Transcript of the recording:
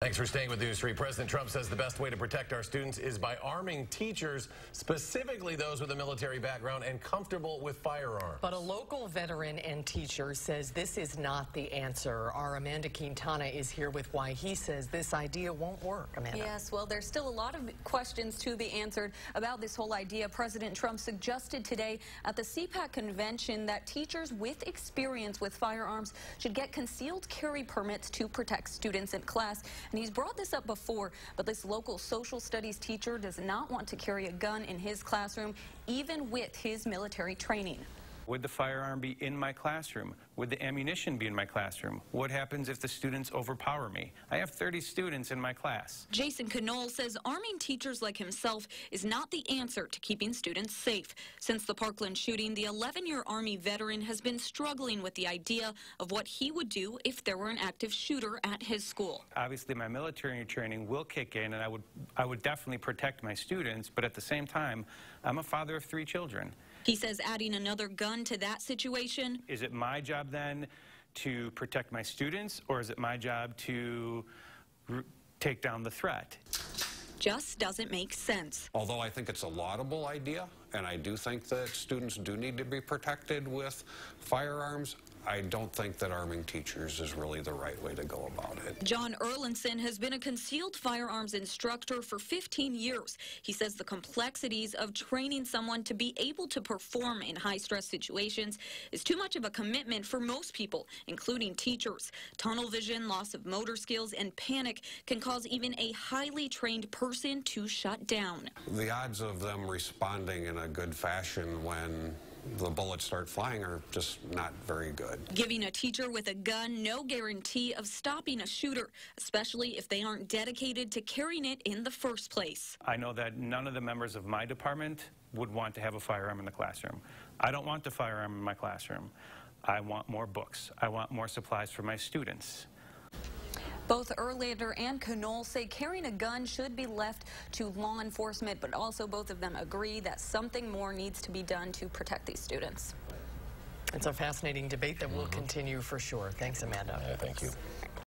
Thanks for staying with News 3. President Trump says the best way to protect our students is by arming teachers, specifically those with a military background and comfortable with firearms. But a local veteran and teacher says this is not the answer. Our Amanda Quintana is here with why he says this idea won't work. Amanda. Yes, well, there's still a lot of questions to be answered about this whole idea. President Trump suggested today at the CPAC convention that teachers with experience with firearms should get concealed carry permits to protect students in class. And he's brought this up before, but this local social studies teacher does not want to carry a gun in his classroom, even with his military training. Would the firearm be in my classroom? Would the ammunition be in my classroom? What happens if the students overpower me? I have 30 students in my class. Jason Knoll says arming teachers like himself is not the answer to keeping students safe. Since the Parkland shooting, the 11-year Army veteran has been struggling with the idea of what he would do if there were an active shooter at his school. Obviously, my military training will kick in, and I would definitely protect my students, but at the same time, I'm a father of 3 children. He says adding another gun to that situation. Is it my job then to protect my students, or is it my job to take down the threat? Just doesn't make sense. Although I think it's a laudable idea, and I do think that students do need to be protected with firearms, I don't think that arming teachers is really the right way to go about it. John Erlinson has been a concealed firearms instructor for 15 years. He says the complexities of training someone to be able to perform in high-stress situations is too much of a commitment for most people, including teachers. Tunnel vision, loss of motor skills, and panic can cause even a highly trained person to shut down. The odds of them responding in a good fashion when the bullets start flying are just not very good. Giving a teacher with a gun no guarantee of stopping a shooter, especially if they aren't dedicated to carrying it in the first place. I know that none of the members of my department would want to have a firearm in the classroom. I don't want the firearm in my classroom. I want more books. I want more supplies for my students. Both Erlander and Knoll say carrying a gun should be left to law enforcement, but also both of them agree that something more needs to be done to protect these students. It's a fascinating debate that will continue for sure. Thanks, Amanda. Thank you.